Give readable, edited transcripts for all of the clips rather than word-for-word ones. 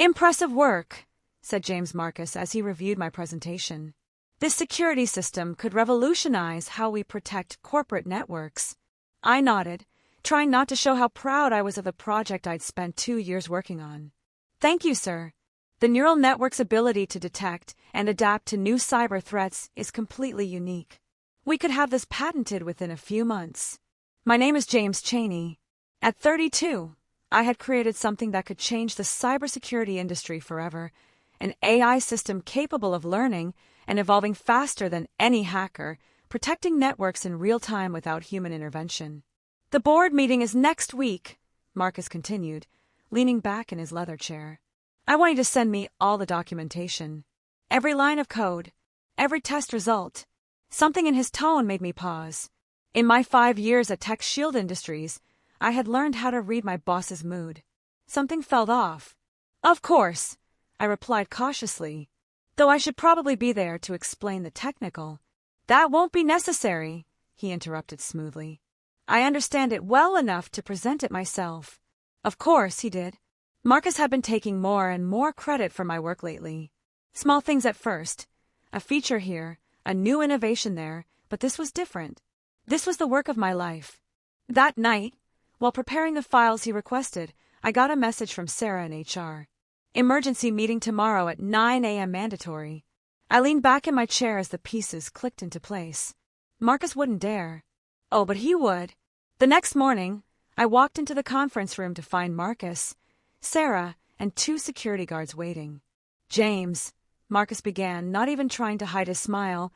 "Impressive work," said James Marcus as he reviewed my presentation. "This security system could revolutionize how we protect corporate networks." I nodded, trying not to show how proud I was of the project I'd spent 2 years working on. "Thank you, sir. The neural network's ability to detect and adapt to new cyber threats is completely unique. We could have this patented within a few months." My name is James Chaney. At 32, I had created something that could change the cybersecurity industry forever, an AI system capable of learning and evolving faster than any hacker, protecting networks in real time without human intervention. "The board meeting is next week," Marcus continued, leaning back in his leather chair. "I want you to send me all the documentation. Every line of code, every test result." Something in his tone made me pause. In my 5 years at Tech Shield Industries, I had learned how to read my boss's mood. Something felt off. "Of course," I replied cautiously, "though I should probably be there to explain the technical." "That won't be necessary," he interrupted smoothly. "I understand it well enough to present it myself." Of course he did. Marcus had been taking more and more credit for my work lately. Small things at first. A feature here, a new innovation there, but this was different. This was the work of my life. That night, while preparing the files he requested, I got a message from Sarah in HR. "Emergency meeting tomorrow at 9 a.m. mandatory." I leaned back in my chair as the pieces clicked into place. Marcus wouldn't dare. Oh, but he would. The next morning, I walked into the conference room to find Marcus, Sarah, and 2 security guards waiting. "James," Marcus began, not even trying to hide his smile,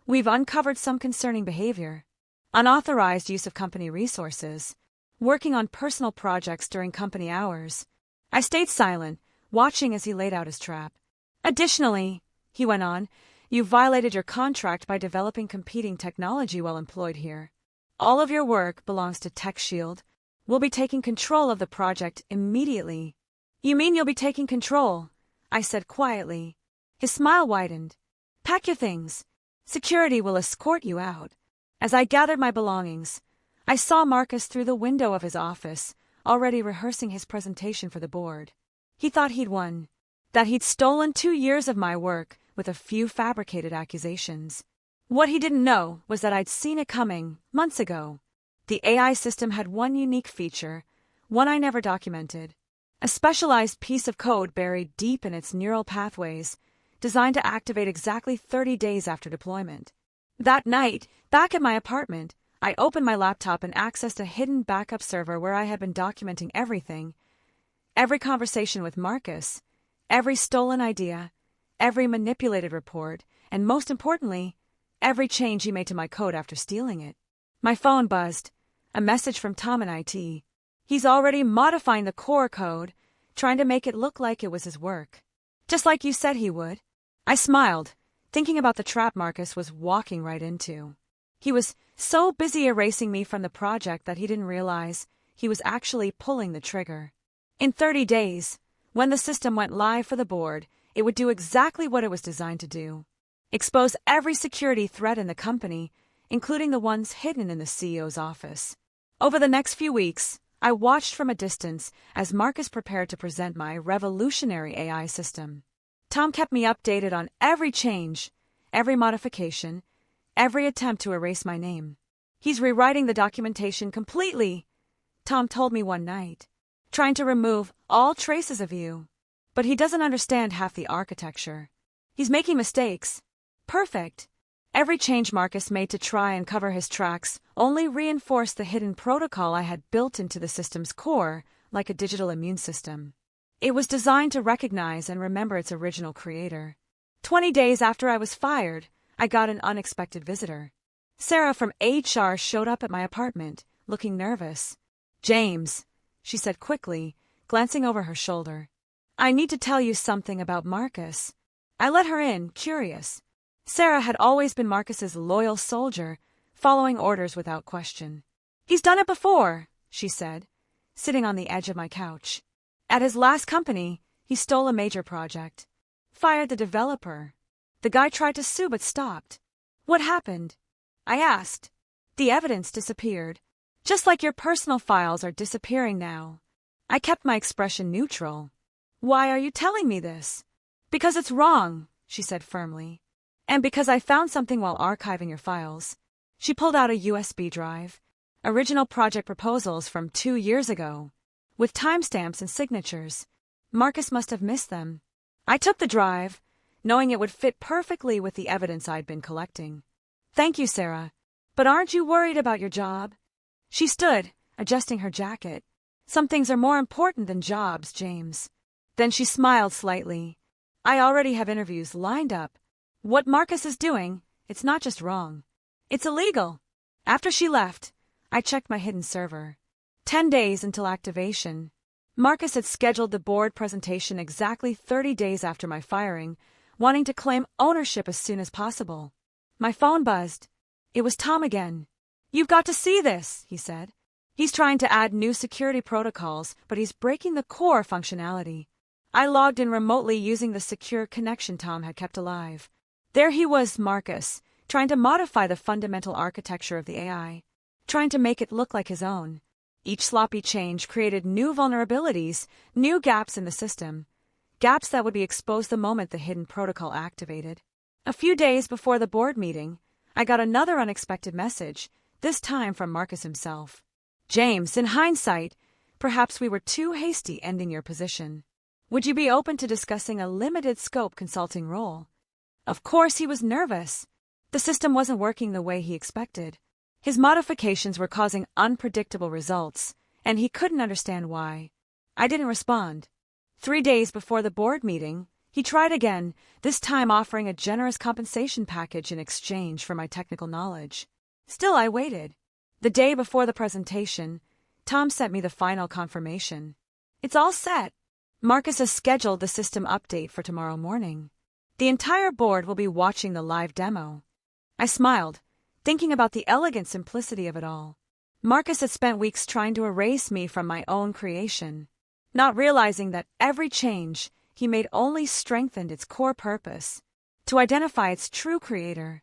"we've uncovered some concerning behavior. Unauthorized use of company resources. Working on personal projects during company hours." I stayed silent, watching as he laid out his trap. "Additionally," he went on, "you violated your contract by developing competing technology while employed here. All of your work belongs to Tech Shield. We'll be taking control of the project immediately." "You mean you'll be taking control?" I said quietly. His smile widened. "Pack your things. Security will escort you out." As I gathered my belongings, I saw Marcus through the window of his office, already rehearsing his presentation for the board. He thought he'd won, that he'd stolen 2 years of my work with a few fabricated accusations. What he didn't know was that I'd seen it coming months ago. The AI system had one unique feature, one I never documented. A specialized piece of code buried deep in its neural pathways, designed to activate exactly 30 days after deployment. That night, back at my apartment, I opened my laptop and accessed a hidden backup server where I had been documenting everything. Every conversation with Marcus, every stolen idea, every manipulated report, and most importantly, every change he made to my code after stealing it. My phone buzzed. A message from Tom in IT. He's already modifying the core code, trying to make it look like it was his work. "Just like you said he would." I smiled, thinking about the trap Marcus was walking right into. He was so busy erasing me from the project that he didn't realize he was actually pulling the trigger. In 30 days, when the system went live for the board, it would do exactly what it was designed to do. Expose every security threat in the company, including the ones hidden in the CEO's office. Over the next few weeks, I watched from a distance as Marcus prepared to present my revolutionary AI system. Tom kept me updated on every change, every modification, every attempt to erase my name. "He's rewriting the documentation completely," Tom told me one night, "trying to remove all traces of you. But he doesn't understand half the architecture. He's making mistakes." Perfect. Every change Marcus made to try and cover his tracks only reinforced the hidden protocol I had built into the system's core, like a digital immune system. It was designed to recognize and remember its original creator. 20 days after I was fired, I got an unexpected visitor. Sarah from HR showed up at my apartment, looking nervous. "James," she said quickly, glancing over her shoulder. "I need to tell you something about Marcus." I let her in, curious. Sarah had always been Marcus's loyal soldier, following orders without question. "He's done it before," she said, sitting on the edge of my couch. "At his last company, he stole a major project. Fired the developer. The guy tried to sue but stopped." "What happened?" I asked. "The evidence disappeared. Just like your personal files are disappearing now." I kept my expression neutral. Why are you telling me this? Because it's wrong, she said firmly. And because I found something while archiving your files. She pulled out a USB drive. Original project proposals from 2 years ago. With timestamps and signatures. Marcus must have missed them. I took the drive, knowing it would fit perfectly with the evidence I'd been collecting. Thank you, Sarah. But aren't you worried about your job? She stood, adjusting her jacket. Some things are more important than jobs, James. Then she smiled slightly. I already have interviews lined up. What Marcus is doing, it's not just wrong. It's illegal. After she left, I checked my hidden server. 10 days until activation. Marcus had scheduled the board presentation exactly 30 days after my firing, wanting to claim ownership as soon as possible. My phone buzzed. It was Tom again. You've got to see this, he said. He's trying to add new security protocols, but he's breaking the core functionality. I logged in remotely using the secure connection Tom had kept alive. There he was, Marcus, trying to modify the fundamental architecture of the AI, trying to make it look like his own. Each sloppy change created new vulnerabilities, new gaps in the system, gaps that would be exposed the moment the hidden protocol activated. A few days before the board meeting, I got another unexpected message, this time from Marcus himself. James, in hindsight, perhaps we were too hasty ending your position. Would you be open to discussing a limited-scope consulting role? Of course he was nervous. The system wasn't working the way he expected. His modifications were causing unpredictable results, and he couldn't understand why. I didn't respond. 3 days before the board meeting, he tried again, this time offering a generous compensation package in exchange for my technical knowledge. Still, I waited. The day before the presentation, Tom sent me the final confirmation. It's all set. Marcus has scheduled the system update for tomorrow morning. The entire board will be watching the live demo. I smiled, thinking about the elegant simplicity of it all. Marcus had spent weeks trying to erase me from my own creation, not realizing that every change he made only strengthened its core purpose, to identify its true creator,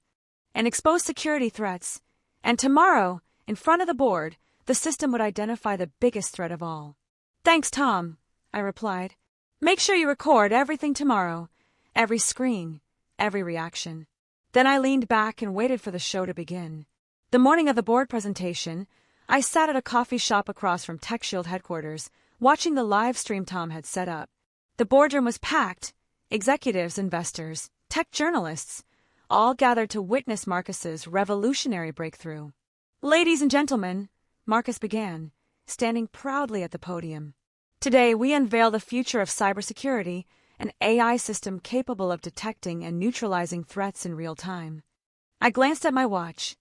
and expose security threats. And tomorrow, in front of the board, the system would identify the biggest threat of all. Thanks, Tom, I replied. Make sure you record everything tomorrow, every screen, every reaction. Then I leaned back and waited for the show to begin. The morning of the board presentation, I sat at a coffee shop across from TechShield headquarters, watching the live stream Tom had set up. The boardroom was packed. Executives, investors, tech journalists, all gathered to witness Marcus's revolutionary breakthrough. Ladies and gentlemen, Marcus began, standing proudly at the podium. Today, we unveil the future of cybersecurity, an AI system capable of detecting and neutralizing threats in real time. I glanced at my watch.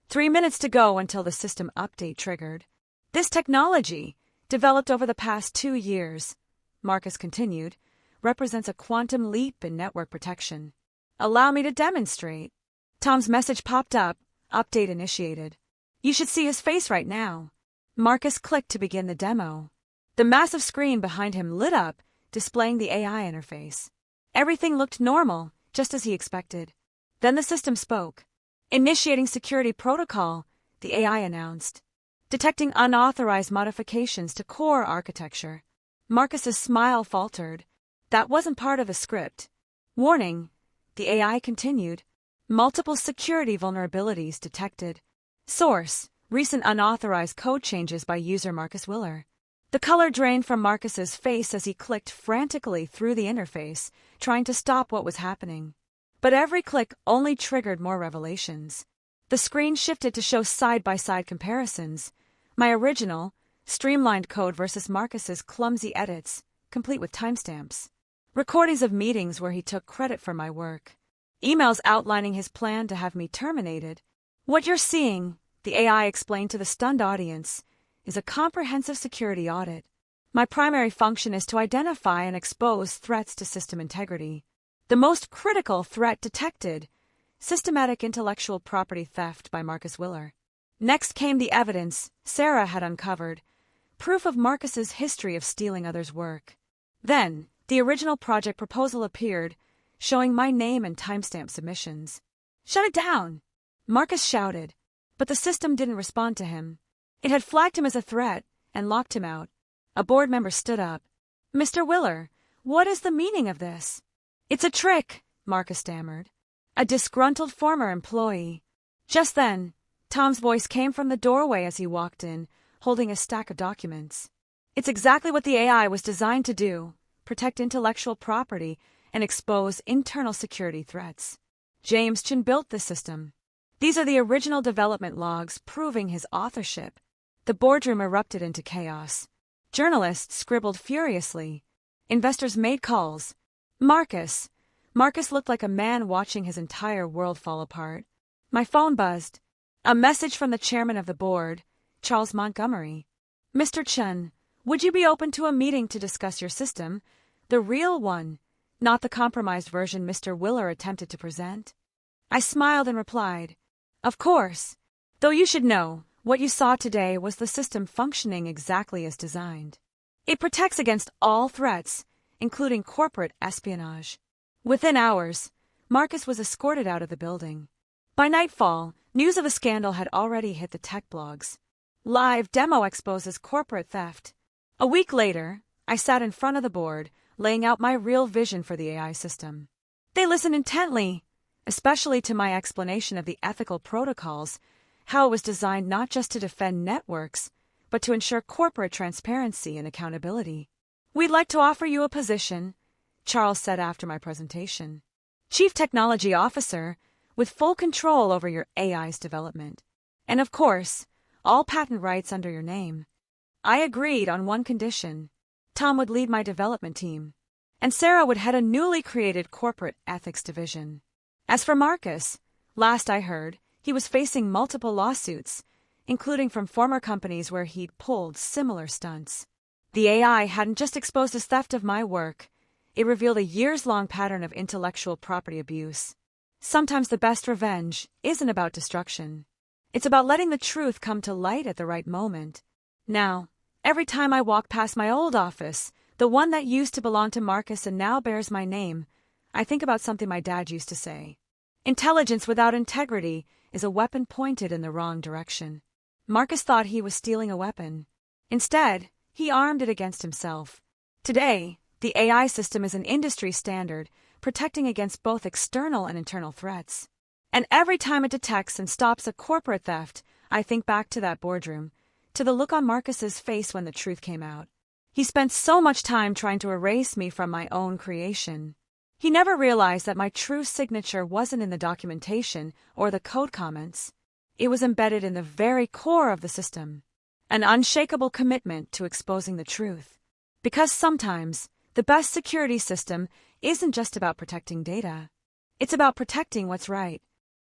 3 minutes to go until the system update triggered. This technology, developed over the past 2 years, Marcus continued, represents a quantum leap in network protection. Allow me to demonstrate. Tom's message popped up, update initiated. You should see his face right now. Marcus clicked to begin the demo. The massive screen behind him lit up, displaying the AI interface. Everything looked normal, just as he expected. Then the system spoke. Initiating security protocol, the AI announced. Detecting unauthorized modifications to core architecture. Marcus's smile faltered. That wasn't part of the script. Warning, the AI continued. Multiple security vulnerabilities detected. Source, recent unauthorized code changes by user Marcus Willer. The color drained from Marcus's face as he clicked frantically through the interface, trying to stop what was happening. But every click only triggered more revelations. The screen shifted to show side-by-side comparisons. My original, streamlined code versus Marcus's clumsy edits, complete with timestamps. Recordings of meetings where he took credit for my work. Emails outlining his plan to have me terminated. What you're seeing, the AI explained to the stunned audience, is a comprehensive security audit. My primary function is to identify and expose threats to system integrity. The most critical threat detected, systematic intellectual property theft by Marcus Willer. Next came the evidence Sarah had uncovered, proof of Marcus's history of stealing others' work. Then, the original project proposal appeared, showing my name and timestamp submissions. Shut it down! Marcus shouted, but the system didn't respond to him. It had flagged him as a threat and locked him out. A board member stood up. Mr. Willer, what is the meaning of this? It's a trick, Marcus stammered. A disgruntled former employee. Just then, Tom's voice came from the doorway as he walked in, holding a stack of documents. It's exactly what the AI was designed to do: protect intellectual property and expose internal security threats. James Chin built this system. These are the original development logs proving his authorship. The boardroom erupted into chaos. Journalists scribbled furiously. Investors made calls. Marcus looked like a man watching his entire world fall apart. My phone buzzed. A message from the chairman of the board, Charles Montgomery. Mr. Chen, would you be open to a meeting to discuss your system? The real one, not the compromised version Mr. Willer attempted to present. I smiled and replied, of course. Though you should know, what you saw today was the system functioning exactly as designed. It protects against all threats, including corporate espionage. Within hours, Marcus was escorted out of the building. By nightfall, news of the scandal had already hit the tech blogs. Live demo exposes corporate theft. A week later, I sat in front of the board, laying out my real vision for the AI system. They listened intently, especially to my explanation of the ethical protocols, how it was designed not just to defend networks, but to ensure corporate transparency and accountability. We'd like to offer you a position, Charles said after my presentation. Chief Technology Officer, with full control over your AI's development. And of course, all patent rights under your name. I agreed on one condition. Tom would lead my development team, and Sarah would head a newly created corporate ethics division. As for Marcus, last I heard, he was facing multiple lawsuits, including from former companies where he'd pulled similar stunts. The AI hadn't just exposed his theft of my work, it revealed a years-long pattern of intellectual property abuse. Sometimes the best revenge isn't about destruction. It's about letting the truth come to light at the right moment. Now, every time I walk past my old office, the one that used to belong to Marcus and now bears my name, I think about something my dad used to say. Intelligence without integrity is a weapon pointed in the wrong direction. Marcus thought he was stealing a weapon. Instead, he armed it against himself. Today, the AI system is an industry standard, protecting against both external and internal threats. And every time it detects and stops a corporate theft, I think back to that boardroom, to the look on Marcus's face when the truth came out. He spent so much time trying to erase me from my own creation. He never realized that my true signature wasn't in the documentation or the code comments. It was embedded in the very core of the system, an unshakable commitment to exposing the truth. Because sometimes, the best security system isn't just about protecting data. It's about protecting what's right.